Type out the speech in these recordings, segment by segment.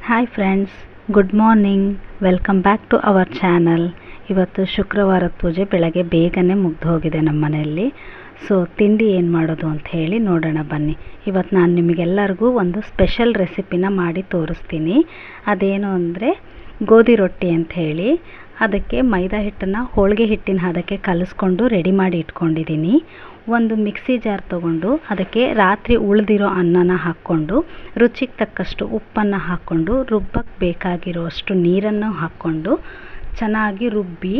Hi friends, good morning. Welcome back to our channel. ಇವತ್ತು ಶುಕ್ರವಾರದ ಪೂಜೆ ಬೆಳಗ್ಗೆ ಬೇಗನೆ ಮುಗ್ದು ಹೋಗಿದೆ ನಮ್ಮ ಮನೆಯಲ್ಲಿ. ಸೊ ತಿಂಡಿ ಏನು ಮಾಡೋದು ಅಂತ ಹೇಳಿ ನೋಡೋಣ ಬನ್ನಿ. ಇವತ್ತು ನಾನು ನಿಮಗೆಲ್ಲರಿಗೂ ಒಂದು ಸ್ಪೆಷಲ್ ರೆಸಿಪಿನ ಮಾಡಿ ತೋರಿಸ್ತೀನಿ. ಅದೇನು ಅಂದರೆ ಗೋಧಿ ರೊಟ್ಟಿ ಅಂತ ಹೇಳಿ. ಅದಕ್ಕೆ ಮೈದಾ ಹಿಟ್ಟನ್ನು ಹೋಳಿಗೆ ಹಿಟ್ಟಿನ ಹದಕ್ಕೆ ಕಲಿಸ್ಕೊಂಡು ರೆಡಿ ಮಾಡಿ ಇಟ್ಕೊಂಡಿದ್ದೀನಿ. ಒಂದು ಮಿಕ್ಸಿ ಜಾರ್ ತೊಗೊಂಡು ಅದಕ್ಕೆ ರಾತ್ರಿ ಉಳಿದಿರೋ ಅನ್ನನ ಹಾಕ್ಕೊಂಡು ರುಚಿಗೆ ತಕ್ಕಷ್ಟು ಉಪ್ಪನ್ನು ಹಾಕ್ಕೊಂಡು ರುಬ್ಬಕ್ಕೆ ಬೇಕಾಗಿರೋಷ್ಟು ನೀರನ್ನು ಹಾಕ್ಕೊಂಡು ಚೆನ್ನಾಗಿ ರುಬ್ಬಿ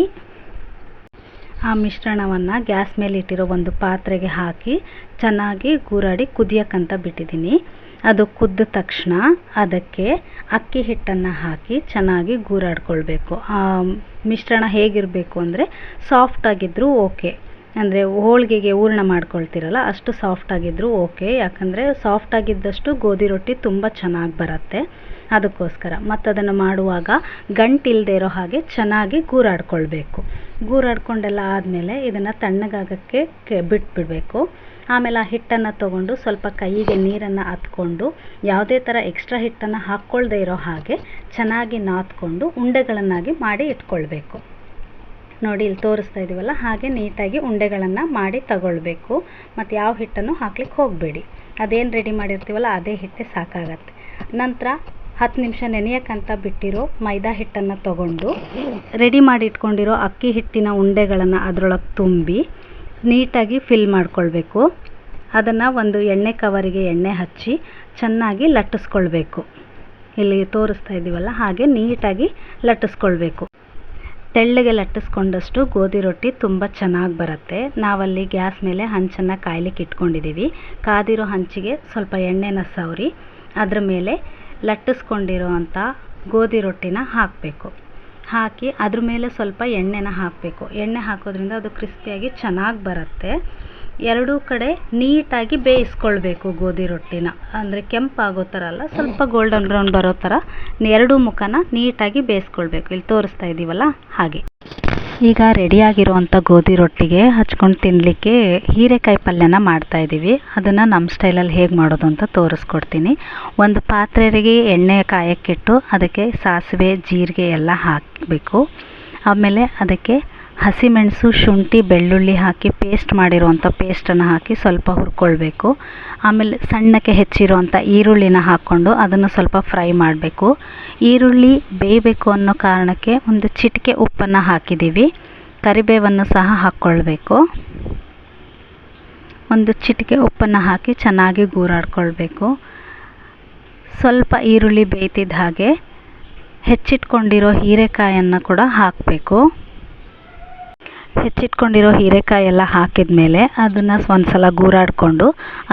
ಆ ಮಿಶ್ರಣವನ್ನು ಗ್ಯಾಸ್ ಮೇಲೆ ಇಟ್ಟಿರೋ ಒಂದು ಪಾತ್ರೆಗೆ ಹಾಕಿ ಚೆನ್ನಾಗಿ ಗೂರಾಡಿ ಕುದಿಯೋಕ್ಕಂತ ಬಿಟ್ಟಿದ್ದೀನಿ. ಅದು ಕುದ್ದ ತಕ್ಷಣ ಅದಕ್ಕೆ ಅಕ್ಕಿ ಹಿಟ್ಟನ್ನು ಹಾಕಿ ಚೆನ್ನಾಗಿ ಗೂರಾಡ್ಕೊಳ್ಬೇಕು. ಆ ಮಿಶ್ರಣ ಹೇಗಿರಬೇಕು ಅಂದರೆ ಸಾಫ್ಟಾಗಿದ್ದರೂ ಓಕೆ, ಅಂದರೆ ಹೋಳಿಗೆಗೆ ಹೂರಣ ಮಾಡ್ಕೊಳ್ತಿರಲ್ಲ ಅಷ್ಟು ಸಾಫ್ಟಾಗಿದ್ದರೂ ಓಕೆ. ಯಾಕಂದರೆ ಸಾಫ್ಟಾಗಿದ್ದಷ್ಟು ಗೋಧಿ ರೊಟ್ಟಿ ತುಂಬ ಚೆನ್ನಾಗಿ ಬರುತ್ತೆ. ಅದಕ್ಕೋಸ್ಕರ ಮತ್ತು ಅದನ್ನು ಮಾಡುವಾಗ ಗಂಟಿಲ್ಲದೆ ಇರೋ ಹಾಗೆ ಚೆನ್ನಾಗಿ ಗೂರಾಡ್ಕೊಳ್ಬೇಕು. ಗೂರಾಡ್ಕೊಂಡೆಲ್ಲ ಆದಮೇಲೆ ಇದನ್ನು ತಣ್ಣಗಾಗಕ್ಕೆ ಬಿಟ್ಬಿಡಬೇಕು. ಆಮೇಲೆ ಆ ಹಿಟ್ಟನ್ನು ತೊಗೊಂಡು ಸ್ವಲ್ಪ ಕೈಗೆ ನೀರನ್ನು ಹತ್ಕೊಂಡು ಯಾವುದೇ ಥರ ಎಕ್ಸ್ಟ್ರಾ ಹಿಟ್ಟನ್ನು ಹಾಕ್ಕೊಳ್ದೇ ಇರೋ ಹಾಗೆ ಚೆನ್ನಾಗಿ ನಾದ್ಕೊಂಡು ಉಂಡೆಗಳನ್ನಾಗಿ ಮಾಡಿ ಇಟ್ಕೊಳ್ಬೇಕು. ನೋಡಿ ಇಲ್ಲಿ ತೋರಿಸ್ತಾ ಇದ್ದೀವಲ್ಲ, ಹಾಗೆ ನೀಟಾಗಿ ಉಂಡೆಗಳನ್ನು ಮಾಡಿ ತಗೊಳ್ಬೇಕು. ಮತ್ತು ಯಾವ ಹಿಟ್ಟನ್ನು ಹಾಕ್ಲಿಕ್ಕೆ ಹೋಗಬೇಡಿ. ಅದೇನು ರೆಡಿ ಮಾಡಿರ್ತೀವಲ್ಲ ಅದೇ ಹಿಟ್ಟೆ ಸಾಕಾಗತ್ತೆ. ನಂತರ 10 ನಿಮಿಷ ನೆನೆಯೋಕ್ಕಂತ ಬಿಟ್ಟಿರೋ ಮೈದಾ ಹಿಟ್ಟನ್ನು ತೊಗೊಂಡು ರೆಡಿ ಮಾಡಿ ಇಟ್ಕೊಂಡಿರೋ ಅಕ್ಕಿ ಹಿಟ್ಟಿನ ಉಂಡೆಗಳನ್ನು ಅದರೊಳಗೆ ತುಂಬಿ ನೀಟಾಗಿ ಫಿಲ್ ಮಾಡ್ಕೊಳ್ಬೇಕು. ಅದನ್ನು ಒಂದು ಎಣ್ಣೆ ಕವರಿಗೆ ಎಣ್ಣೆ ಹಚ್ಚಿ ಚೆನ್ನಾಗಿ ಲಟ್ಟಿಸ್ಕೊಳ್ಬೇಕು. ಇಲ್ಲಿ ತೋರಿಸ್ತಾ ಇದ್ದೀವಲ್ಲ ಹಾಗೆ ನೀಟಾಗಿ ಲಟ್ಟಿಸ್ಕೊಳ್ಬೇಕು. ತೆಳ್ಳಗೆ ಲಟ್ಟಿಸ್ಕೊಂಡಷ್ಟು ಗೋಧಿ ರೊಟ್ಟಿ ತುಂಬ ಚೆನ್ನಾಗಿ ಬರುತ್ತೆ. ನಾವಲ್ಲಿ ಗ್ಯಾಸ್ ಮೇಲೆ ಹಂಚನ್ನು ಕಾಯ್ಲಿಕ್ಕೆ ಇಟ್ಕೊಂಡಿದ್ದೀವಿ. ಕಾದಿರೋ ಹಂಚಿಗೆ ಸ್ವಲ್ಪ ಎಣ್ಣೆನ ಸವರಿ ಅದ್ರ ಮೇಲೆ ಲಟ್ಟಿಸ್ಕೊಂಡಿರೋ ಅಂಥ ಗೋಧಿ ರೊಟ್ಟಿನ ಹಾಕಬೇಕು. ಹಾಕಿ ಅದ್ರ ಮೇಲೆ ಸ್ವಲ್ಪ ಎಣ್ಣೆನ ಹಾಕಬೇಕು. ಎಣ್ಣೆ ಹಾಕೋದ್ರಿಂದ ಅದು ಕ್ರಿಸ್ಪಿಯಾಗಿ ಚೆನ್ನಾಗಿ ಬರುತ್ತೆ. ಎರಡೂ ಕಡೆ ನೀಟಾಗಿ ಬೇಯಿಸ್ಕೊಳ್ಬೇಕು ಗೋಧಿ ರೊಟ್ಟಿನ. ಅಂದರೆ ಕೆಂಪಾಗೋ ಥರ ಅಲ್ಲ, ಸ್ವಲ್ಪ ಗೋಲ್ಡನ್ ಬ್ರೌನ್ ಬರೋ ಥರ ಎರಡೂ ಮುಖನ ನೀಟಾಗಿ ಬೇಯಿಸ್ಕೊಳ್ಬೇಕು. ಇಲ್ಲಿ ತೋರಿಸ್ತಾ ಇದ್ದೀವಲ್ಲ ಹಾಗೆ. ಈಗ ರೆಡಿಯಾಗಿರೋವಂಥ ಗೋಧಿ ರೊಟ್ಟಿಗೆ ಹಚ್ಕೊಂಡು ತಿನ್ನಲಿಕ್ಕೆ ಹೀರೆಕಾಯಿ ಪಲ್ಯನ ಮಾಡ್ತಾಯಿದ್ದೀವಿ. ಅದನ್ನು ನಮ್ಮ ಸ್ಟೈಲಲ್ಲಿ ಹೇಗೆ ಮಾಡೋದು ಅಂತ ತೋರಿಸ್ಕೊಡ್ತೀನಿ. ಒಂದು ಪಾತ್ರೆಗೆ ಎಣ್ಣೆ ಕಾಯಕ್ಕಿಟ್ಟು ಅದಕ್ಕೆ ಸಾಸಿವೆ ಜೀರಿಗೆ ಎಲ್ಲ ಹಾಕಬೇಕು. ಆಮೇಲೆ ಅದಕ್ಕೆ ಹಸಿಮೆಣಸು ಶುಂಠಿ ಬೆಳ್ಳುಳ್ಳಿ ಹಾಕಿ ಪೇಸ್ಟ್ ಮಾಡಿರೋವಂಥ ಪೇಸ್ಟನ್ನು ಹಾಕಿ ಸ್ವಲ್ಪ ಹುರ್ಕೊಳ್ಬೇಕು. ಆಮೇಲೆ ಸಣ್ಣಕ್ಕೆ ಹೆಚ್ಚಿರೋವಂಥ ಈರುಳ್ಳಿನ ಹಾಕ್ಕೊಂಡು ಅದನ್ನು ಸ್ವಲ್ಪ ಫ್ರೈ ಮಾಡಬೇಕು. ಈರುಳ್ಳಿ ಬೇಯಬೇಕು ಅನ್ನೋ ಕಾರಣಕ್ಕೆ ಒಂದು ಚಿಟಿಕೆ ಉಪ್ಪನ್ನು ಹಾಕಿದ್ದೀವಿ. ಕರಿಬೇವನ್ನು ಸಹ ಹಾಕ್ಕೊಳ್ಬೇಕು. ಒಂದು ಚಿಟಿಕೆ ಉಪ್ಪನ್ನು ಹಾಕಿ ಚೆನ್ನಾಗಿ ಗೂರಾಡ್ಕೊಳ್ಬೇಕು. ಸ್ವಲ್ಪ ಈರುಳ್ಳಿ ಬೇಯ್ತಿದ್ದ ಹಾಗೆ ಹೆಚ್ಚಿಟ್ಕೊಂಡಿರೋ ಹೀರೆಕಾಯನ್ನು ಕೂಡ ಹಾಕಬೇಕು. ಹೆಚ್ಚಿಟ್ಕೊಂಡಿರೋ ಹೀರೆಕಾಯಿ ಎಲ್ಲ ಹಾಕಿದ ಮೇಲೆ ಅದನ್ನು ಒಂದು ಸಲ ಗೂರಾಡಿಕೊಂಡು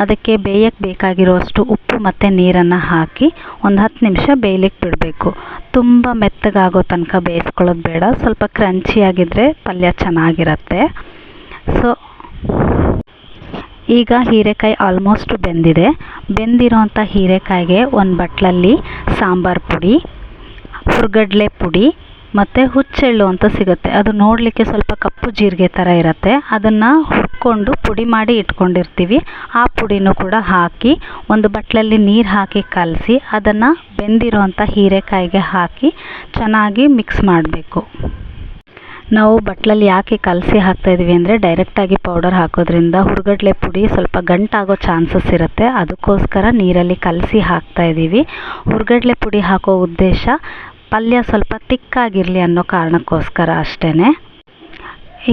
ಅದಕ್ಕೆ ಬೇಯಕ್ಕೆ ಬೇಕಾಗಿರೋಷ್ಟು ಉಪ್ಪು ಮತ್ತು ನೀರನ್ನು ಹಾಕಿ ಒಂದು 10 ನಿಮಿಷ ಬೇಯಲಿಕ್ಕೆ ಬಿಡಬೇಕು. ತುಂಬ ಮೆತ್ತಗಾಗೋ ತನಕ ಬೇಯಿಸ್ಕೊಳ್ಳೋದು ಬೇಡ. ಸ್ವಲ್ಪ ಕ್ರಂಚಿಯಾಗಿದ್ದರೆ ಪಲ್ಯ ಚೆನ್ನಾಗಿರುತ್ತೆ. ಸೊ ಈಗ ಹೀರೆಕಾಯಿ ಆಲ್ಮೋಸ್ಟ್ ಬೆಂದಿದೆ. ಬೆಂದಿರೋಂಥ ಹೀರೆಕಾಯಿಗೆ ಒಂದು ಬಟ್ಲಲ್ಲಿ ಸಾಂಬಾರು ಪುಡಿ, ಹುರ್ಗಡ್ಲೆ ಪುಡಿ ಮತ್ತು ಹುಚ್ಚೆಳ್ಳು ಅಂತ ಸಿಗುತ್ತೆ. ಅದು ನೋಡಲಿಕ್ಕೆ ಸ್ವಲ್ಪ ಕಪ್ಪು ಜೀರಿಗೆ ಥರ ಇರುತ್ತೆ. ಅದನ್ನು ಹುರ್ಕೊಂಡು ಪುಡಿ ಮಾಡಿ ಇಟ್ಕೊಂಡಿರ್ತೀವಿ. ಆ ಪುಡಿನೂ ಕೂಡ ಹಾಕಿ ಒಂದು ಬಟ್ಲಲ್ಲಿ ನೀರು ಹಾಕಿ ಕಲಸಿ ಅದನ್ನು ಬೆಂದಿರೋವಂಥ ಹೀರೆಕಾಯಿಗೆ ಹಾಕಿ ಚೆನ್ನಾಗಿ ಮಿಕ್ಸ್ ಮಾಡಬೇಕು. ನಾವು ಬಟ್ಲಲ್ಲಿ ಯಾಕೆ ಕಲಸಿ ಹಾಕ್ತಾಯಿದ್ವಿ ಅಂದರೆ ಡೈರೆಕ್ಟಾಗಿ ಪೌಡರ್ ಹಾಕೋದ್ರಿಂದ ಹುರ್ಗಡ್ಲೆ ಪುಡಿ ಸ್ವಲ್ಪ ಗಂಟಾಗೋ ಚಾನ್ಸಸ್ ಇರುತ್ತೆ. ಅದಕ್ಕೋಸ್ಕರ ನೀರಲ್ಲಿ ಕಲಸಿ ಹಾಕ್ತಾಯಿದ್ದೀವಿ. ಹುರ್ಗಡ್ಲೆ ಪುಡಿ ಹಾಕೋ ಉದ್ದೇಶ ಪಲ್ಯ ಸ್ವಲ್ಪ ತಿಕ್ಕಾಗಿರಲಿ ಅನ್ನೋ ಕಾರಣಕ್ಕೋಸ್ಕರ ಅಷ್ಟೇ.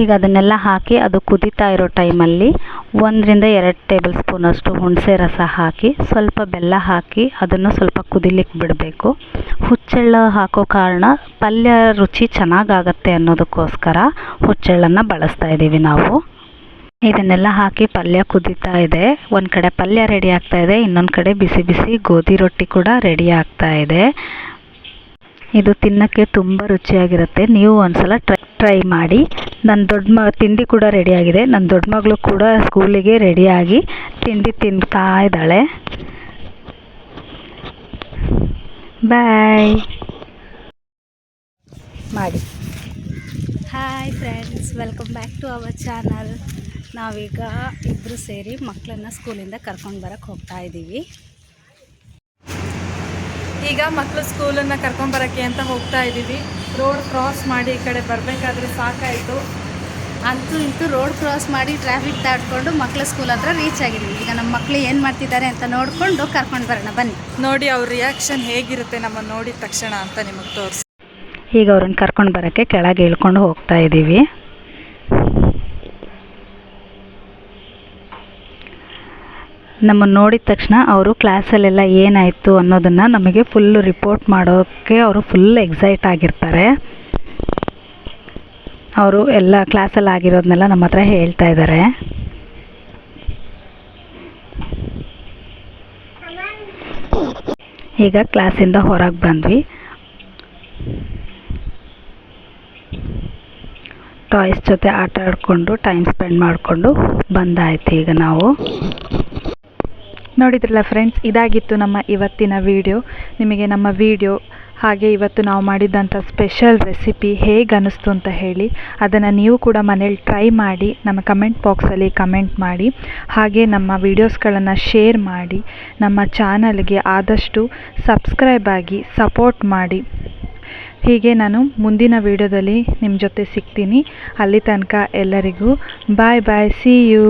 ಈಗ ಅದನ್ನೆಲ್ಲ ಹಾಕಿ ಅದು ಕುದೀತಾ ಇರೋ ಟೈಮಲ್ಲಿ 1 ರಿಂದ 2 ಟೇಬಲ್ ಸ್ಪೂನಷ್ಟು ಹುಣಸೆ ರಸ ಹಾಕಿ ಸ್ವಲ್ಪ ಬೆಲ್ಲ ಹಾಕಿ ಅದನ್ನು ಸ್ವಲ್ಪ ಕುದಿಲಿಕ್ಕೆ ಬಿಡಬೇಕು. ಹುಚ್ಚೆಳ್ಳು ಹಾಕೋ ಕಾರಣ ಪಲ್ಯ ರುಚಿ ಚೆನ್ನಾಗಾಗತ್ತೆ ಅನ್ನೋದಕ್ಕೋಸ್ಕರ ಹುಚ್ಚೆಳ್ಳನ್ನು ಬಳಸ್ತಾ ಇದ್ದೀವಿ ನಾವು. ಇದನ್ನೆಲ್ಲ ಹಾಕಿ ಪಲ್ಯ ಕುದೀತಾ ಇದೆ. ಒಂದು ಕಡೆ ಪಲ್ಯ ರೆಡಿ ಆಗ್ತಾ ಇದೆ, ಇನ್ನೊಂದು ಕಡೆ ಬಿಸಿ ಬಿಸಿ ಗೋಧಿ ರೊಟ್ಟಿ ಕೂಡ ರೆಡಿ ಆಗ್ತಾ ಇದೆ. ಇದು ತಿನ್ನೋಕ್ಕೆ ತುಂಬ ರುಚಿಯಾಗಿರುತ್ತೆ. ನೀವು ಒಂದ್ಸಲ ಟ್ರೈ ಮಾಡಿ. ನನ್ನ ತಿಂಡಿ ಕೂಡ ರೆಡಿಯಾಗಿದೆ. ನನ್ನ ದೊಡ್ಡ ಮಗಳು ಕೂಡ ಸ್ಕೂಲಿಗೆ ರೆಡಿಯಾಗಿ ತಿಂಡಿ ತಿಂತಾ ಇದ್ದಾಳೆ. ಬಾಯ್ ಮಾಡಿ. Hi friends, welcome back to our channel. ನಾವೀಗ ಇಬ್ಬರು ಸೇರಿ ಮಕ್ಕಳನ್ನು ಸ್ಕೂಲಿಂದ ಕರ್ಕೊಂಡು ಬರೋಕ್ಕೆ ಹೋಗ್ತಾ ಇದ್ದೀವಿ. ಈಗ ಮಕ್ಕಳು ಸ್ಕೂಲನ್ನು ಕರ್ಕೊಂಬರೋಕ್ಕೆ ಅಂತ ಹೋಗ್ತಾ ಇದ್ದೀವಿ. ರೋಡ್ ಕ್ರಾಸ್ ಮಾಡಿ ಈ ಕಡೆ ಬರಬೇಕಾದ್ರೆ ಸಾಕಾಯಿತು. ಅಂತೂ ಇಂತೂ ರೋಡ್ ಕ್ರಾಸ್ ಮಾಡಿ ಟ್ರಾಫಿಕ್ ದಾಟ್ಕೊಂಡು ಮಕ್ಕಳ ಸ್ಕೂಲ್ ಹತ್ರ ರೀಚ್ ಆಗಿದ್ದೀವಿ. ಈಗ ನಮ್ಮ ಮಕ್ಕಳು ಏನು ಮಾಡ್ತಿದ್ದಾರೆ ಅಂತ ನೋಡಿಕೊಂಡು ಕರ್ಕೊಂಡು ಬರೋಣ ಬನ್ನಿ. ನೋಡಿ ಅವ್ರ ರಿಯಾಕ್ಷನ್ ಹೇಗಿರುತ್ತೆ ನಮ್ಮನ್ನು ನೋಡಿದ ತಕ್ಷಣ ಅಂತ ನಿಮಗೆ ತೋರಿಸಿ. ಈಗ ಅವ್ರನ್ನ ಕರ್ಕೊಂಡು ಬರೋಕ್ಕೆ ಕೆಳಗೆ ಇಳ್ಕೊಂಡು ಹೋಗ್ತಾ ಇದ್ದೀವಿ. ನಮ್ಮನ್ನು ನೋಡಿದ ತಕ್ಷಣ ಅವರು ಕ್ಲಾಸಲ್ಲೆಲ್ಲ ಏನಾಯಿತು ಅನ್ನೋದನ್ನು ನಮಗೆ ಫುಲ್ಲು ರಿಪೋರ್ಟ್ ಮಾಡೋಕ್ಕೆ ಅವರು ಫುಲ್ ಎಕ್ಸೈಟ್ ಆಗಿರ್ತಾರೆ. ಅವರು ಎಲ್ಲ ಕ್ಲಾಸಲ್ಲಿ ಆಗಿರೋದನ್ನೆಲ್ಲ ನಮ್ಮ ಹತ್ರ ಹೇಳ್ತಾ ಇದ್ದಾರೆ. ಈಗ ಕ್ಲಾಸಿಂದ ಹೊರಗೆ ಬಂದ್ವಿ. ಟಾಯ್ಸ್ ಜೊತೆ ಆಟ ಆಡಿಕೊಂಡು ಟೈಮ್ ಸ್ಪೆಂಡ್ ಮಾಡಿಕೊಂಡು ಬಂದಾಯ್ತು. ಈಗ ನಾವು ನೋಡಿದ್ರಲ್ಲ ಫ್ರೆಂಡ್ಸ್, ಇದಾಗಿತ್ತು ನಮ್ಮ ಇವತ್ತಿನ ವಿಡಿಯೋ. ನಿಮಗೆ ನಮ್ಮ ವಿಡಿಯೋ ಹಾಗೆ ಇವತ್ತು ನಾವು ಮಾಡಿದಂಥ ಸ್ಪೆಷಲ್ ರೆಸಿಪಿ ಹೇಗೆ ಅನ್ನಿಸ್ತು ಅಂತ ಹೇಳಿ, ಅದನ್ನು ನೀವು ಕೂಡ ಮನೇಲಿ ಟ್ರೈ ಮಾಡಿ ನಮ್ಮ ಕಮೆಂಟ್ ಬಾಕ್ಸಲ್ಲಿ ಕಮೆಂಟ್ ಮಾಡಿ. ಹಾಗೆ ನಮ್ಮ ವೀಡಿಯೋಸ್ಗಳನ್ನು ಶೇರ್ ಮಾಡಿ, ನಮ್ಮ ಚಾನಲ್ಗೆ ಆದಷ್ಟು ಸಬ್ಸ್ಕ್ರೈಬ್ ಆಗಿ ಸಪೋರ್ಟ್ ಮಾಡಿ. ಹೀಗೆ ನಾನು ಮುಂದಿನ ವಿಡಿಯೋದಲ್ಲಿ ನಿಮ್ಮ ಜೊತೆ ಸಿಗ್ತೀನಿ. ಅಲ್ಲಿ ತನಕ ಎಲ್ಲರಿಗೂ ಬಾಯ್ ಬಾಯ್, ಸಿ ಯು.